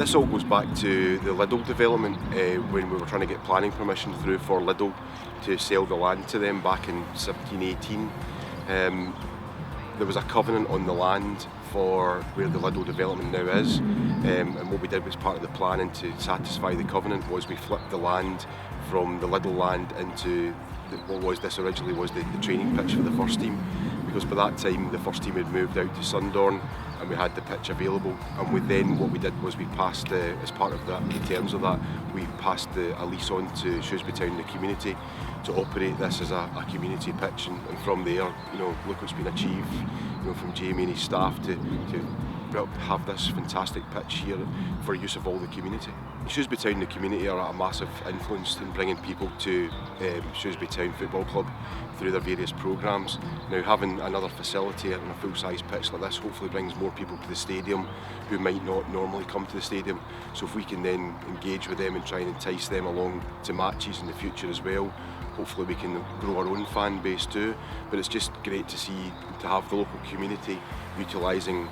This all goes back to the Lidl development when we were trying to get planning permission through for Lidl to sell the land to them back in 1718. There was a covenant on the land for where the Lidl development now is, and what we did was part of the planning to satisfy the covenant was we flipped the land from the Lidl land into what was this originally was the training pitch for the first team, because by that time the first team had moved out to Sundorn and we had the pitch available, and what we did was we passed as part of that, in terms of that, we passed a lease on to Shrewsbury Town, the community, to operate this as a community pitch, and from there, look what's been achieved, from Jamie and his staff to have this fantastic pitch here for use of all the community. Shrewsbury Town and the community are a massive influence in bringing people to Shrewsbury Town Football Club through their various programmes. Now, having another facility and a full-size pitch like this hopefully brings more people to the stadium who might not normally come to the stadium. So if we can then engage with them and try and entice them along to matches in the future as well, hopefully we can grow our own fan base too. But it's just great to have the local community utilising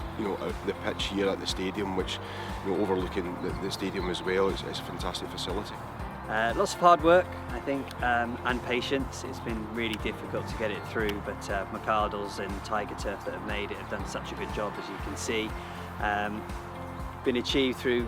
the pitch here at the stadium, which overlooking the stadium as well is a fantastic facility. Lots of hard work, I think, and patience. It's been really difficult to get it through, but McArdles and Tiger Turf that have made it have done such a good job, as you can see. Been achieved through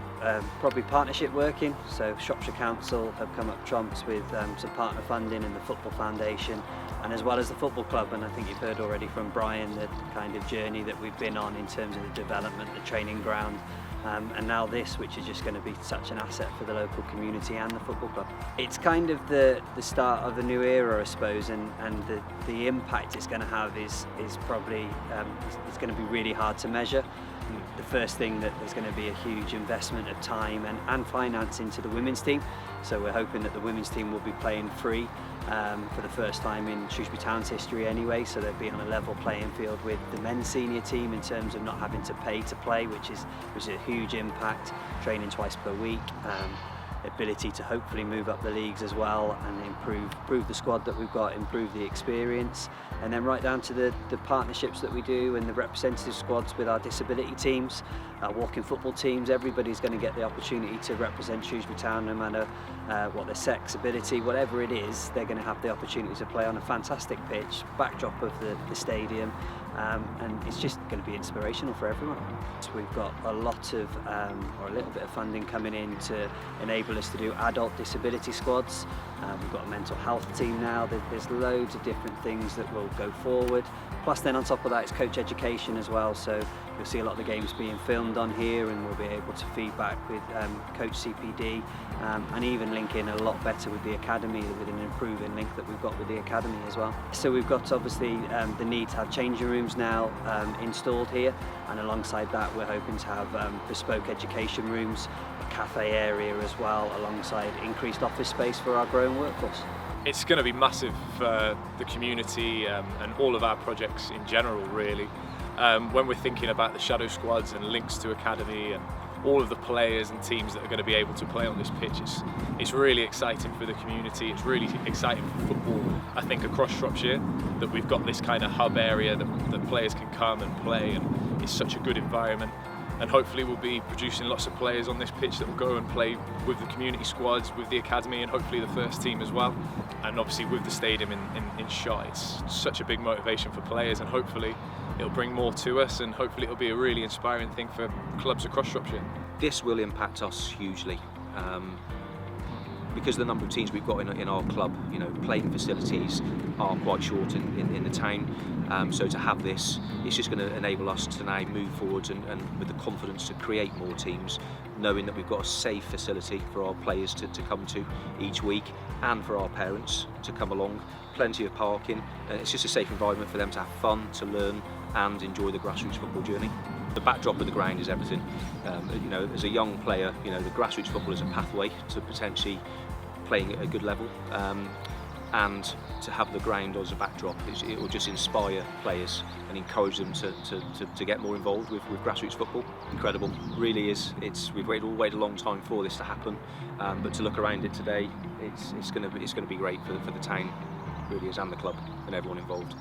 probably partnership working, so Shropshire Council have come up trumps with some partner funding and the Football Foundation, and as well as the football club. And I think you've heard already from Brian the kind of journey that we've been on in terms of the development, the training ground, and now this, which is just going to be such an asset for the local community and the football club. It's kind of the start of a new era, I suppose, and the impact it's going to have is probably it's going to be really hard to measure. The first thing, that there's going to be a huge investment of time and finance into the women's team, so we're hoping that the women's team will be playing free for the first time in Shrewsbury Town's history anyway, so they'll be on a level playing field with the men's senior team in terms of not having to pay to play, which is a huge impact. Training twice per week, ability to hopefully move up the leagues as well and improve the squad that we've got, improve the experience, and then right down to the partnerships that we do and the representative squads with our disability teams, our walking football teams. Everybody's going to get the opportunity to represent Shrewsbury Town, no matter what their sex, ability, whatever it is. They're going to have the opportunity to play on a fantastic pitch, backdrop of the stadium, and it's just going to be inspirational for everyone. So we've got a lot of, or a little bit of funding coming in to enable us to do adult disability squads. We've got a mental health team now. There's loads of different things that will go forward. Plus then on top of that, it's coach education as well. So you'll see a lot of the games being filmed on here, and we'll be able to feedback with Coach CPD, and even link in a lot better with the academy, with an improving link that we've got with the academy as well. So we've got obviously the need to have changing rooms now installed here, and alongside that we're hoping to have bespoke education rooms, a cafe area as well, alongside increased office space for our growing workforce. It's going to be massive for the community and all of our projects in general, really. When we're thinking about the shadow squads and links to academy and all of the players and teams that are going to be able to play on this pitch, it's really exciting for the community. It's really exciting for football, I think, across Shropshire, that we've got this kind of hub area that players can come and play, and it's such a good environment. And hopefully we'll be producing lots of players on this pitch that will go and play with the community squads, with the academy, and hopefully the first team as well. And obviously with the stadium in shot, it's such a big motivation for players, and hopefully it'll bring more to us, and hopefully it'll be a really inspiring thing for clubs across Shropshire. This will impact us hugely. Because of the number of teams we've got in our club, playing facilities are quite short in the town. So to have this, it's just going to enable us to now move forward and with the confidence to create more teams, knowing that we've got a safe facility for our players to come to each week, and for our parents to come along. Plenty of parking. It's just a safe environment for them to have fun, to learn, and enjoy the grassroots football journey. The backdrop of the ground is everything. As a young player, the grassroots football is a pathway to potentially playing at a good level, and to have the ground as a backdrop, it will just inspire players and encourage them to get more involved with grassroots football. Incredible, really is. We've waited a long time for this to happen, but to look around it today, it's going to be great for the town, really is, and the club and everyone involved.